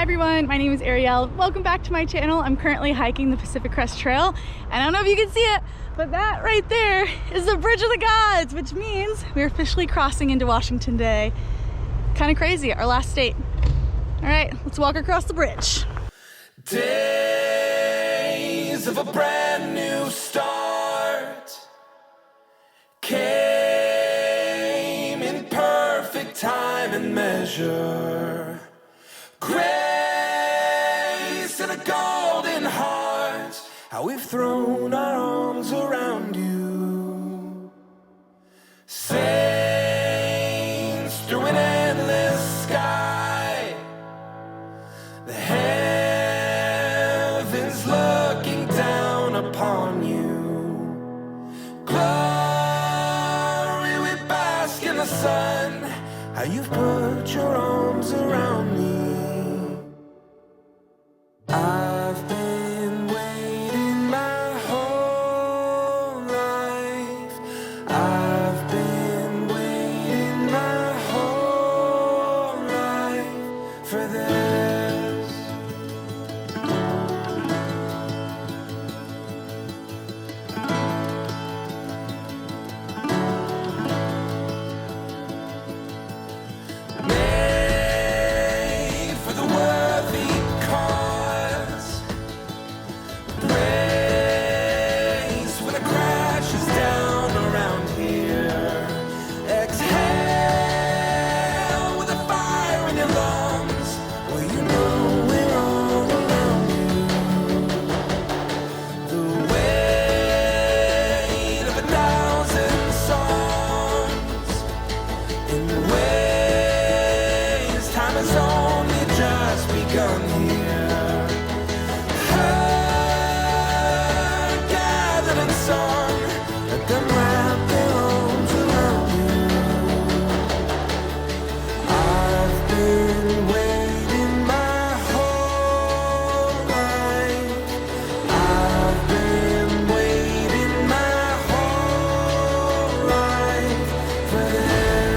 everyone, my name is Arielle. Welcome back to my channel. I'm currently hiking the Pacific Crest Trail, and I don't know if you can see it, but that right there is the Bridge of the Gods, which means we're officially crossing into Washington today. Kind of crazy, our last state. All right, let's walk across the bridge. Days of a brand new start came in perfect time and measure. Grace and a golden heart, how we've thrown our arms around you. Saints through an endless sky, the heavens looking down upon you. Glory, we bask in the sun, how you've put your arms around me. I've been waiting my whole life. I've been waiting my whole life for this. Made for the worthy cause. Praise when it crashes down around here. Exhale with a fire in your lungs. Well, you know we're all around you. The weight of 1,000 songs in ways time has only just begun here. Heard gathered in song, let them wrap their arms around you. I've been waiting my whole life. I've been waiting my whole life for this.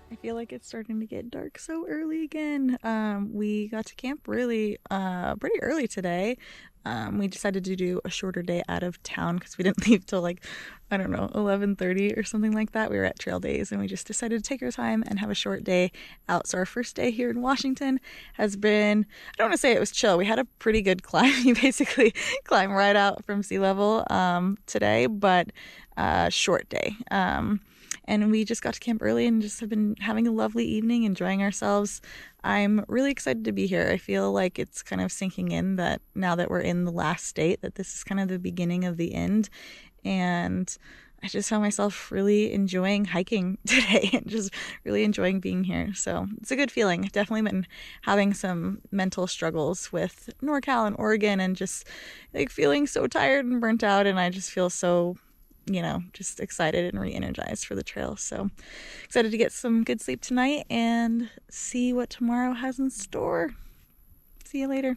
I feel like it's starting to get dark so early again. We got to camp pretty early today. We decided to do a shorter day out of town because we didn't leave till like, I don't know, 11:30 or something like that. We were at Trail Days and we just decided to take our time and have a short day out. So our first day here in Washington has been, I don't want to say it was chill. We had a pretty good climb. You basically climb right out from sea level today, but short day. And we just got to camp early and just have been having a lovely evening, enjoying ourselves. I'm really excited to be here. I feel like it's kind of sinking in that now that we're in the last state, that this is kind of the beginning of the end. And I just found myself really enjoying hiking today and just really enjoying being here. So it's a good feeling. I've definitely been having some mental struggles with NorCal and Oregon and just like feeling so tired and burnt out. And I just feel so, just excited and re-energized for the trail. So excited to get some good sleep tonight and see what tomorrow has in store. See you later.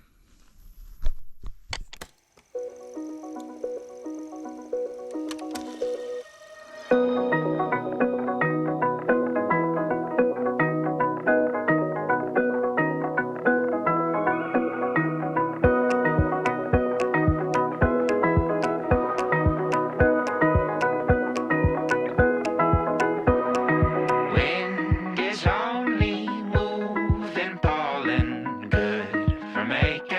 Wind is only moving pollen, good for making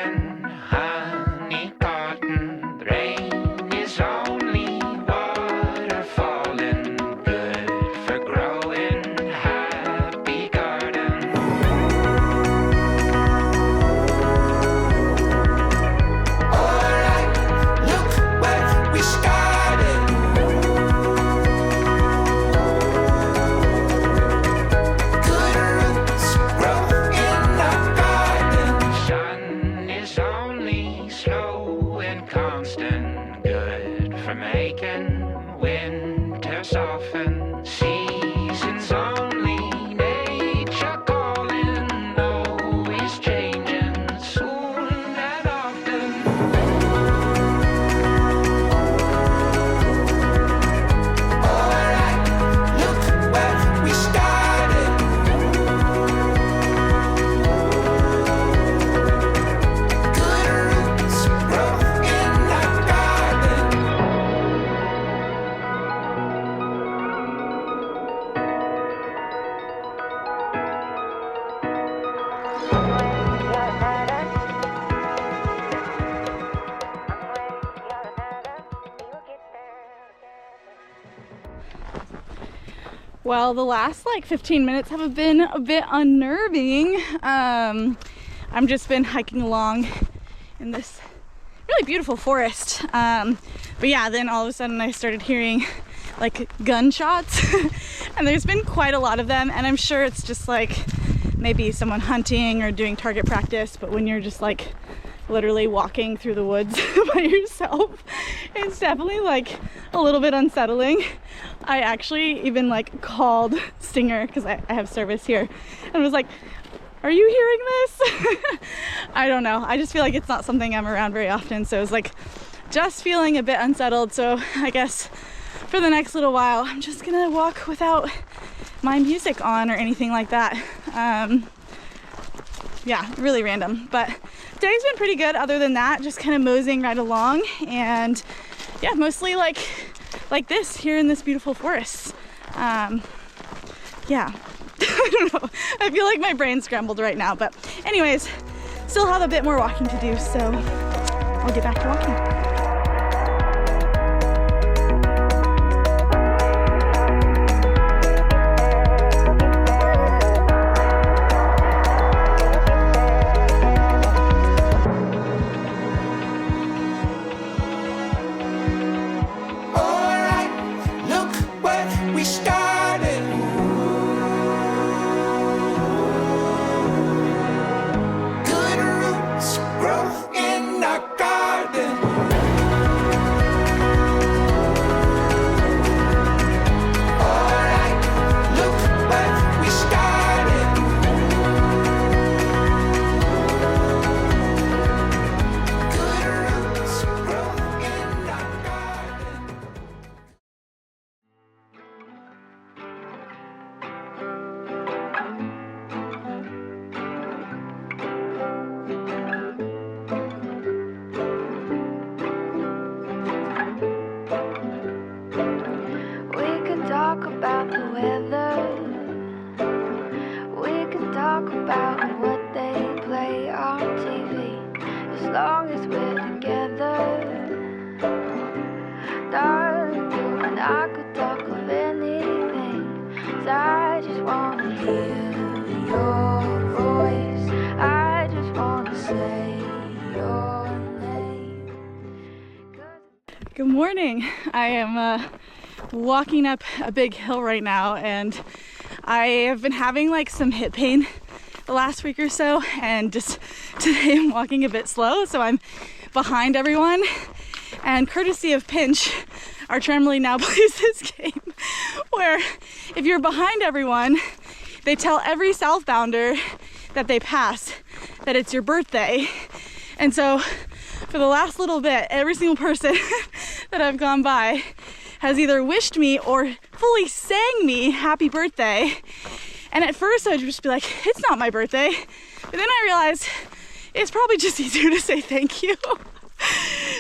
Well, the last like 15 minutes have been a bit unnerving. I've just been hiking along in this really beautiful forest. But yeah, then all of a sudden I started hearing like gunshots and there's been quite a lot of them, and I'm sure it's just like maybe someone hunting or doing target practice, but when you're just like literally walking through the woods by yourself, it's definitely like a little bit unsettling. I actually even like called Stinger because I have service here and was like, are you hearing this? I don't know, I just feel like it's not something I'm around very often, so it was like just feeling a bit unsettled. So I guess for the next little while I'm just gonna walk without my music on or anything like that. Yeah, really random, but today's been pretty good. Other than that, just kind of moseying right along, and yeah, mostly like this here in this beautiful forest. Yeah. I don't know, I feel like my brain's scrambled right now, but anyways, still have a bit more walking to do, so I'll get back to walking. Good morning. I am walking up a big hill right now, and I have been having like some hip pain the last week or so, and just today I'm walking a bit slow, so I'm behind everyone. And courtesy of Pinch, our trampoline now plays this game where if you're behind everyone, they tell every southbounder that they pass that it's your birthday. And so for the last little bit, every single person that I've gone by has either wished me or fully sang me happy birthday. And at first I would just be like, it's not my birthday. But then I realized it's probably just easier to say thank you.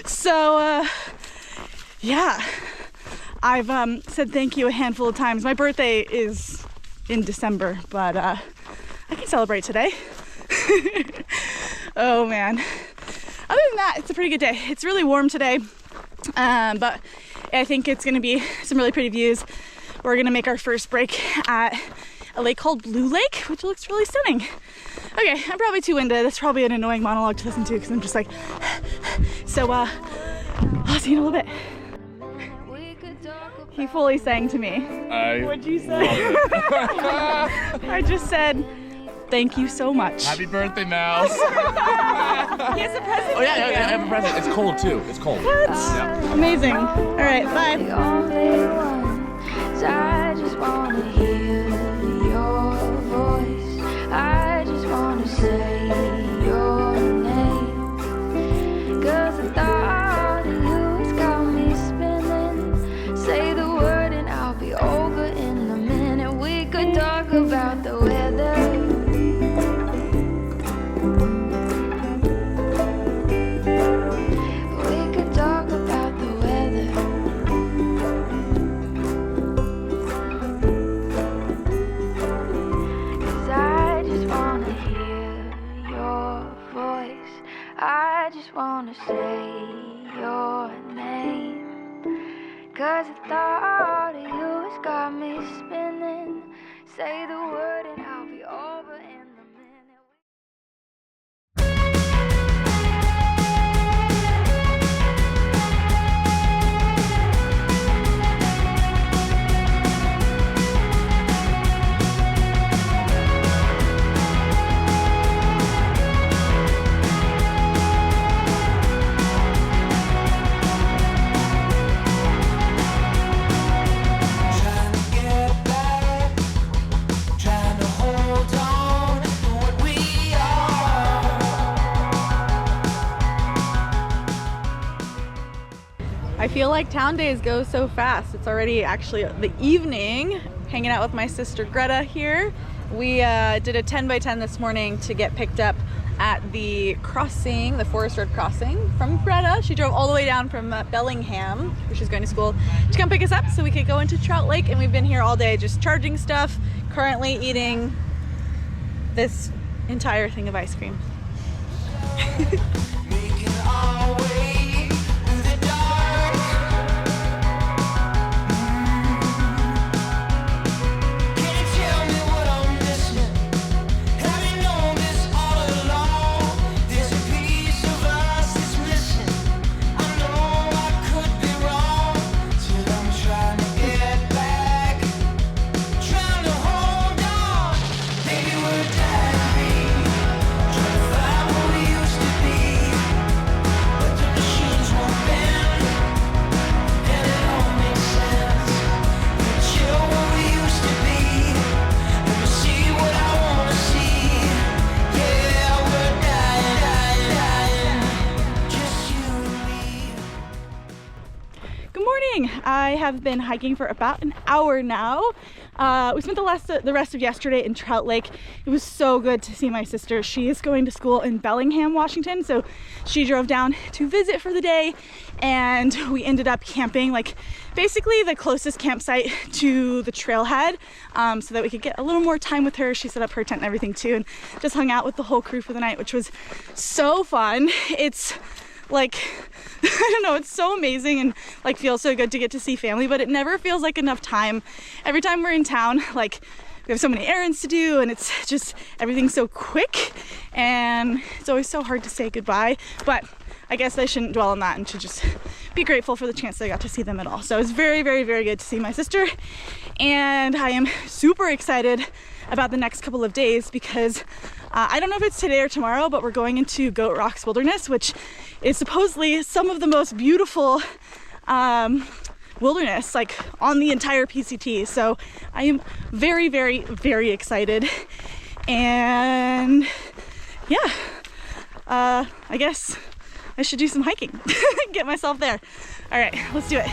So yeah, I've said thank you a handful of times. My birthday is in December, but I can celebrate today. Oh man. Other than that, it's a pretty good day. It's really warm today, but I think it's gonna be some really pretty views. We're gonna make our first break at a lake called Blue Lake, which looks really stunning. Okay, I'm probably too winded. That's probably an annoying monologue to listen to because I'm just like, so I'll see you in a little bit. He fully sang to me. What'd you say? I just said, thank you so much. Happy birthday, Mouse. He has a present. Oh yeah, I have a present. It's cold too. It's cold. What? Yeah. Amazing. All right, bye. I just wanna hear your voice. I just wanna say your name. 'Cause the thought of you has got me spinning. Say the word and I'll be over in a minute. We could talk about the weather. We could talk about the weather. 'Cause I just wanna hear your voice. I just wanna say your name. 'Cause the thought of you has got me spinning. Say the word and I'll be over in a minute. Trying to get back, trying to hold on to what we are. I feel like town days go so fast. It's already actually the evening, hanging out with my sister Greta here. We did a 10 by 10 this morning to get picked up at the crossing, the Forest Road crossing from Greta. She drove all the way down from Bellingham, where she's going to school, to come pick us up so we could go into Trout Lake, and we've been here all day just charging stuff, currently eating this entire thing of ice cream. Making our way through the dark. Can you tell me what I'm missing? Have you known this all along? There's a piece of us that's missing. I know I could be wrong, till I'm trying to get back, trying to hold on. Maybe we're dying, trying to find what we used to be, but the machines won't bend, and it all makes sense. We're chill what we used to be. Let me see what I wanna see. Yeah, we're dying, just you and me. Good morning. I have been hiking for about an hour now. We spent the rest of yesterday in Trout Lake. It was so good to see my sister. She is going to school in Bellingham, Washington, so she drove down to visit for the day, and we ended up camping, like basically the closest campsite to the trailhead, so that we could get a little more time with her. She set up her tent and everything too, and just hung out with the whole crew for the night, which was so fun. It's like, I don't know, it's so amazing and like feels so good to get to see family, but it never feels like enough time. Every time we're in town, like we have so many errands to do, and it's just everything's so quick, and it's always so hard to say goodbye. But I guess I shouldn't dwell on that and should just be grateful for the chance that I got to see them at all. So it's very, very, very good to see my sister, and I am super excited about the next couple of days because I don't know if it's today or tomorrow, but we're going into Goat Rocks Wilderness, which is supposedly some of the most beautiful wilderness like on the entire PCT. So I am very, very, very excited, and yeah, I guess I should do some hiking, get myself there. All right, let's do it.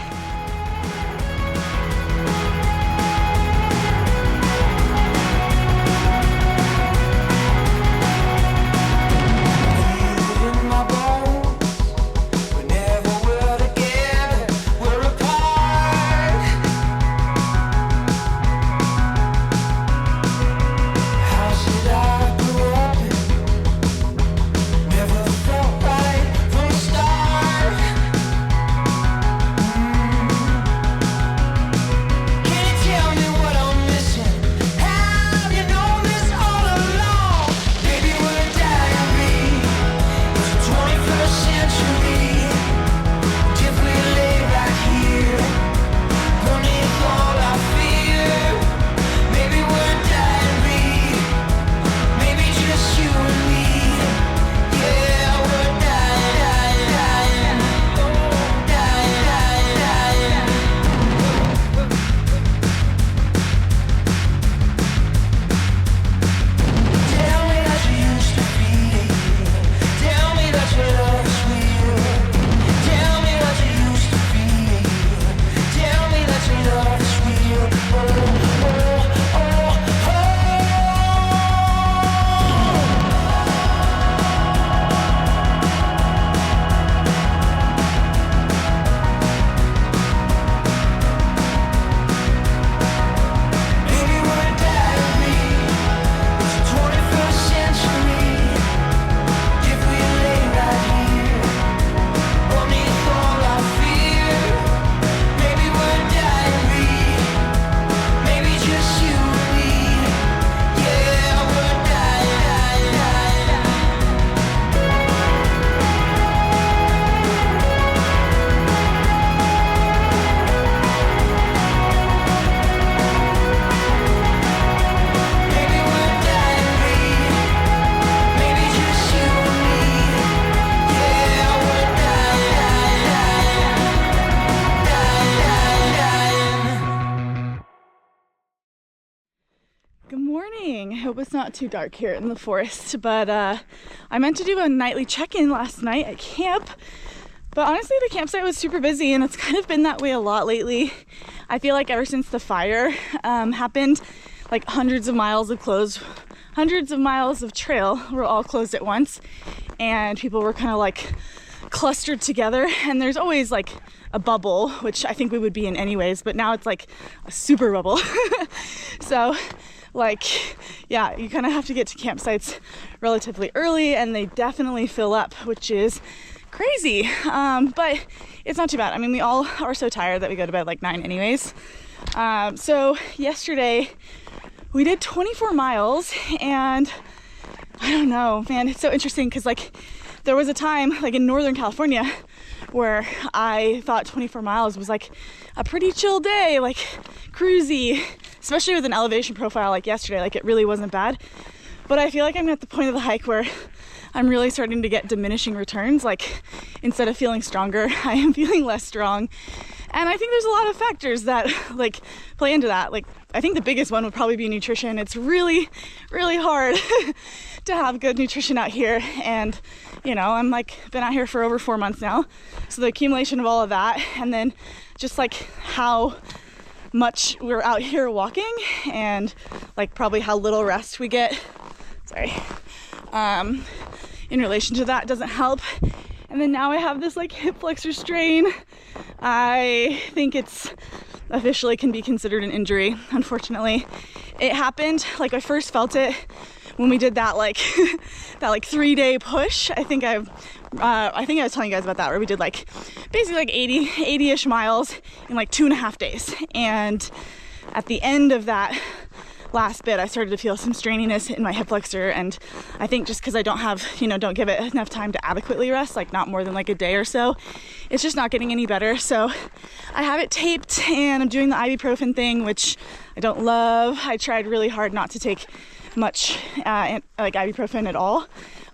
In my bones, whenever we're together, we're apart. How should I grow up? Never felt right from the start. hope it's not too dark here in the forest, but I meant to do a nightly check-in last night at camp, but honestly the campsite was super busy, and it's kind of been that way a lot lately. I feel like ever since the fire happened, like hundreds of miles of trail were all closed at once, and people were kind of like clustered together, and there's always like a bubble, which I think we would be in anyways, but now it's like a super bubble. So like, yeah, you kind of have to get to campsites relatively early, and they definitely fill up, which is crazy. But it's not too bad. I mean, we all are so tired that we go to bed like 9 anyways. So yesterday we did 24 miles, and I don't know, man, it's so interesting because like there was a time like in Northern California where I thought 24 miles was like a pretty chill day, like cruisy, especially with an elevation profile like yesterday. Like it really wasn't bad. But I feel like I'm at the point of the hike where I'm really starting to get diminishing returns. Like instead of feeling stronger, I am feeling less strong. And I think there's a lot of factors that like play into that. Like I think the biggest one would probably be nutrition. It's really, really hard to have good nutrition out here. And you know, I'm like been out here for over 4 months now. So the accumulation of all of that, and then just like how much we're out here walking, and like probably how little rest we get. Sorry. In relation to that doesn't help. And then now I have this like hip flexor strain. I think it's officially can be considered an injury, unfortunately. It happened, like I first felt it when we did that like that like 3-day push. I think I was telling you guys about that, where we did like basically like 80-ish miles in like 2.5 days. And at the end of that last bit, I started to feel some straininess in my hip flexor, and I think just because I don't give it enough time to adequately rest, like not more than like a day or so, it's just not getting any better. So I have it taped, and I'm doing the ibuprofen thing, which I don't love. I tried really hard not to take much like ibuprofen at all,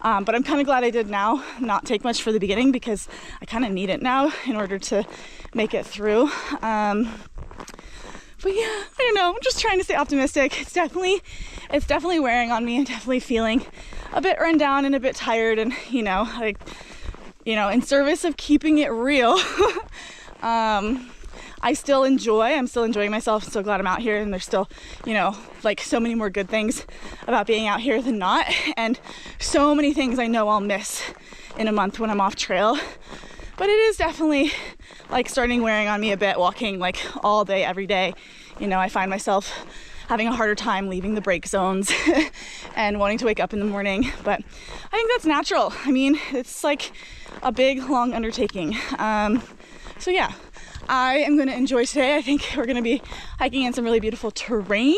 but I'm kind of glad I did now not take much for the beginning, because I kind of need it now in order to make it through. But yeah, I don't know, I'm just trying to stay optimistic. It's definitely wearing on me. I'm definitely feeling a bit run down and a bit tired, and in service of keeping it real, I'm still enjoying myself. I'm so glad I'm out here, and there's still, like so many more good things about being out here than not, and so many things I know I'll miss in a month when I'm off trail. But it is definitely like starting wearing on me a bit, walking like all day, every day. I find myself having a harder time leaving the break zones and wanting to wake up in the morning. But I think that's natural. I mean, it's like a big, long undertaking. So yeah, I am going to enjoy today. I think we're going to be hiking in some really beautiful terrain.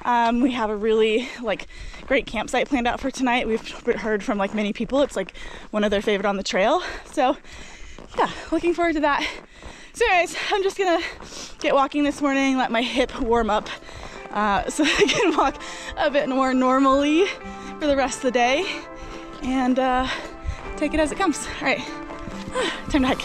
We have a really great campsite planned out for tonight. We've heard from many people. It's like one of their favorite on the trail. So yeah, looking forward to that. So anyways, I'm just gonna get walking this morning, let my hip warm up so I can walk a bit more normally for the rest of the day, and take it as it comes. All right, time to hike.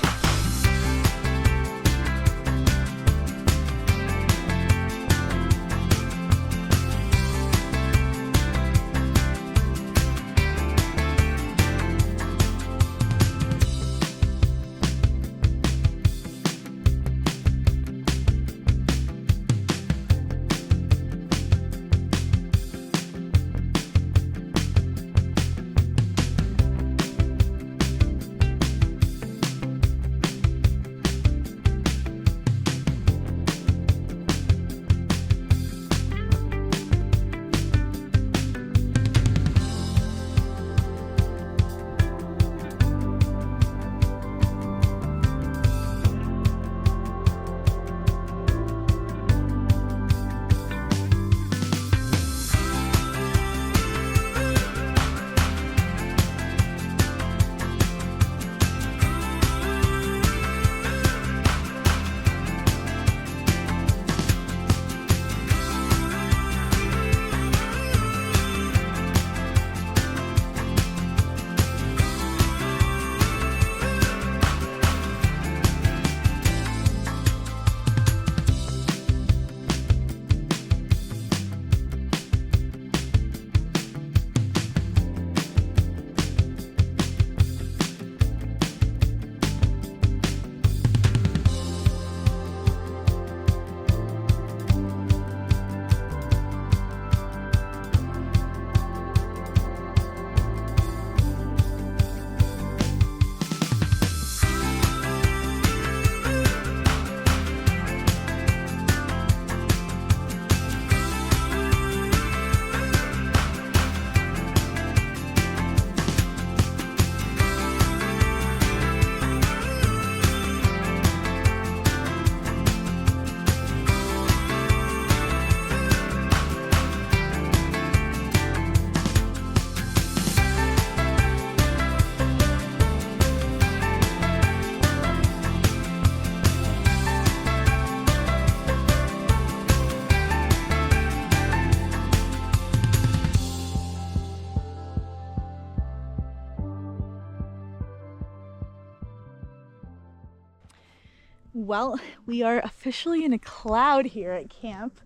Well, we are officially in a cloud here at camp.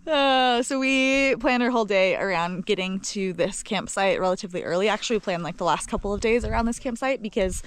So we planned our whole day around getting to this campsite relatively early. Actually, we planned like the last couple of days around this campsite because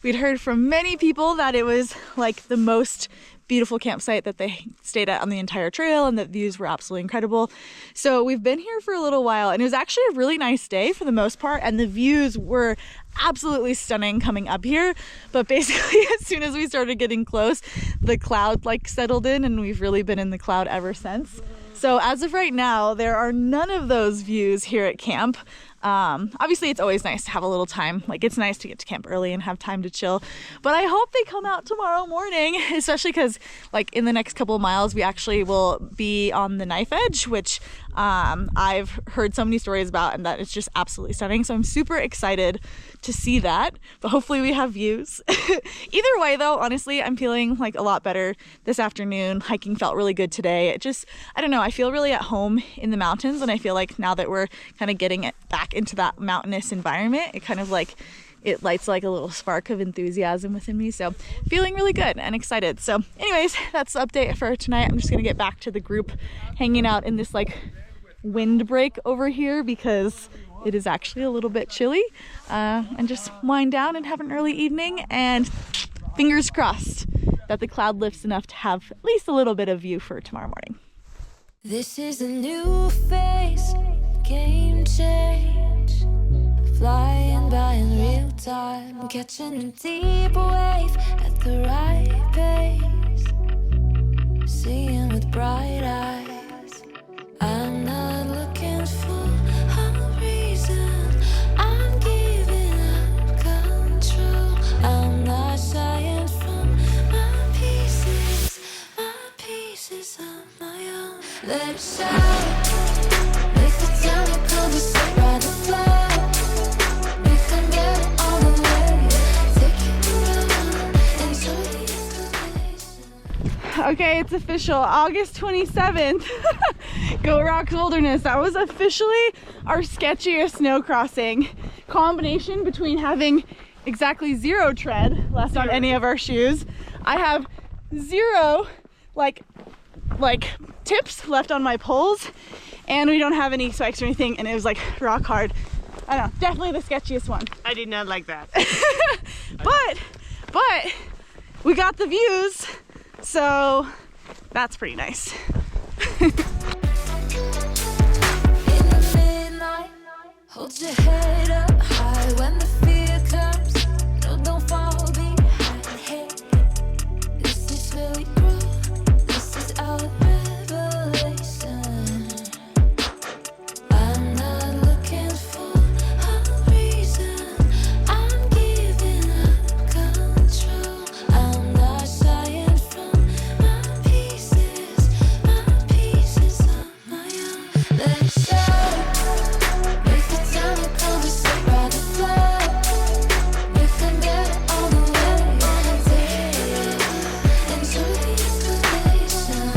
we'd heard from many people that it was like the most beautiful campsite that they stayed at on the entire trail, and the views were absolutely incredible. So we've been here for a little while, and it was actually a really nice day for the most part, and the views were absolutely stunning coming up here. But basically as soon as we started getting close, the cloud like settled in, and we've really been in the cloud ever since. So as of right now, there are none of those views here at camp. Obviously it's always nice to have a little time. Like, it's nice to get to camp early and have time to chill, but I hope they come out tomorrow morning, especially because like in the next couple of miles we actually will be on the knife edge, which I've heard so many stories about, and that it's just absolutely stunning. So I'm super excited to see that, but hopefully we have views. Either way though, honestly, I'm feeling like a lot better this afternoon. Hiking felt really good today. It just, I don't know, I feel really at home in the mountains, and I feel like now that we're kind of getting it back into that mountainous environment, it kind of like, it lights like a little spark of enthusiasm within me. So feeling really good and excited. So anyways, that's the update for tonight. I'm just gonna get back to the group hanging out in this like windbreak over here because it is actually a little bit chilly, and just wind down and have an early evening, and fingers crossed that the cloud lifts enough to have at least a little bit of view for tomorrow morning. This is a new phase, game change. Flying by in real time, catching a deep wave at the right pace. Seeing with bright eyes, I'm not looking for a reason. I'm giving up control. I'm not shying from my pieces of my own. Let it shout, make the chemical be set by the flow. We can get it on the way, take it around, enjoy the exploration. Okay, it's official, August 27th. Go Rocks Wilderness. That was officially our sketchiest snow crossing. Combination between having exactly 0 tread left on any of our shoes. I have 0 like tips left on my poles, and we don't have any spikes or anything, and it was like rock hard. I don't know, definitely the sketchiest one. I did not like that. but we got the views, so that's pretty nice. In the midnight, hold your head up high when the fear comes. No, don't fall behind. Hey, this is where we grow. This is our revelation. I'm not looking for a reason. I'm giving up control. I'm not shying from my pieces of my own. Let it show. Make the time it comes, sit by the flow. We can get it on the way. Take it up, enjoy the exploration.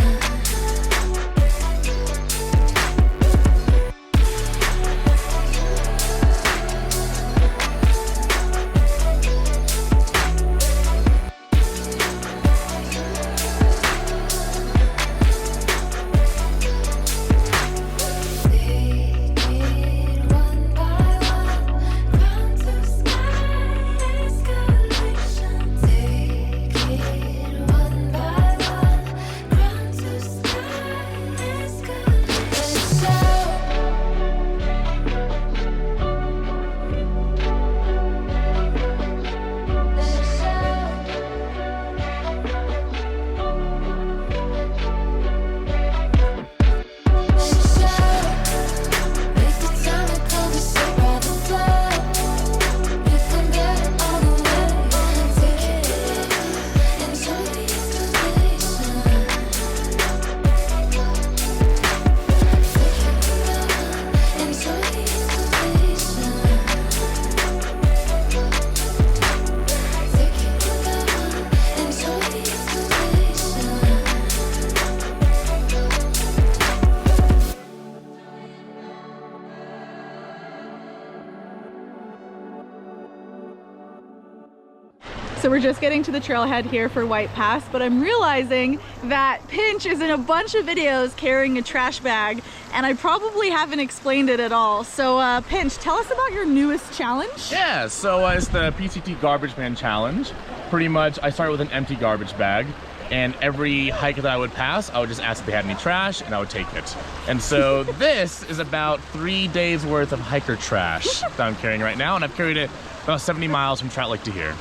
So we're just getting to the trailhead here for White Pass, but I'm realizing that Pinch is in a bunch of videos carrying a trash bag, and I probably haven't explained it at all. So Pinch, tell us about your newest challenge. Yeah, so it's the PCT Garbage Man Challenge. Pretty much, I started with an empty garbage bag, and every hike that I would pass, I would just ask if they had any trash, and I would take it. And so this is about 3 days worth of hiker trash that I'm carrying right now, and I've carried it about 70 miles from Trout Lake to here.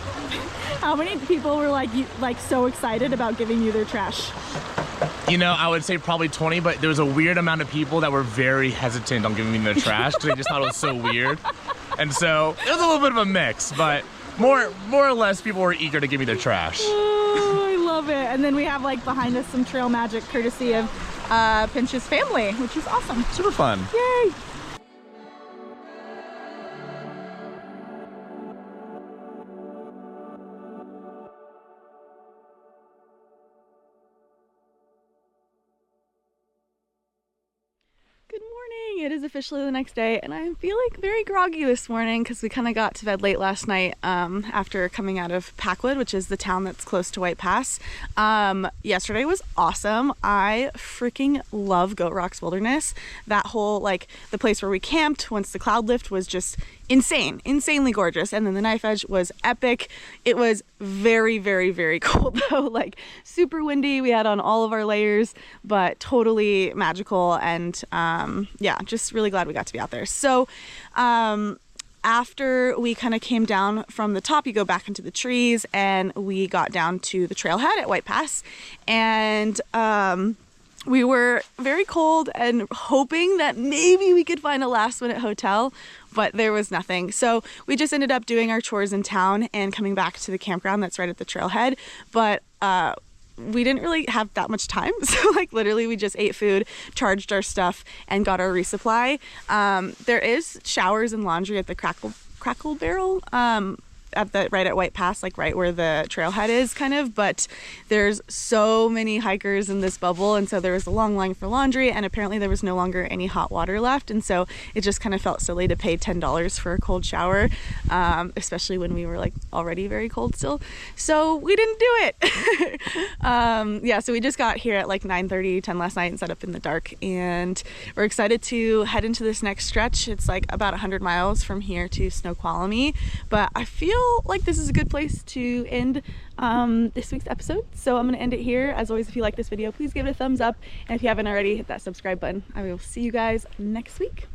How many people were like so excited about giving you their trash? You know, I would say probably 20, but there was a weird amount of people that were very hesitant on giving me their trash because they just thought it was so weird. And so it was a little bit of a mix, but more or less people were eager to give me their trash. Oh, I love it. And then we have like behind us some trail magic courtesy of Pinch's family, which is awesome. Super fun. Yay! Good morning. It is officially the next day, and I'm feeling very groggy this morning because we kind of got to bed late last night after coming out of Packwood, which is the town that's close to White Pass. Yesterday was awesome. I freaking love Goat Rocks Wilderness. That whole, like, the place where we camped once the cloud lift was just insanely gorgeous. And then the knife edge was epic. It was very, very, very cold though, like super windy. We had on all of our layers, but totally magical. And yeah, just really glad we got to be out there. So after we kind of came down from the top, you go back into the trees, and we got down to the trailhead at White Pass, and we were very cold and hoping that maybe we could find a last minute hotel, but there was nothing. So we just ended up doing our chores in town and coming back to the campground that's right at the trailhead. But we didn't really have that much time. So like literally we just ate food, charged our stuff, and got our resupply. There is showers and laundry at the Crackle Barrel. Right at White Pass, like right where the trailhead is kind of, but there's so many hikers in this bubble, and so there was a long line for laundry, and apparently there was no longer any hot water left, and so it just kind of felt silly to pay $10 for a cold shower, especially when we were like already very cold still. So we didn't do it. Yeah, so we just got here at like 9:30, 10 last night and set up in the dark, and we're excited to head into this next stretch. It's like about 100 miles from here to Snoqualmie, but I feel like this is a good place to end this week's episode. So I'm going to end it here. As always, if you like this video, please give it a thumbs up. And if you haven't already, hit that subscribe button. I will see you guys next week.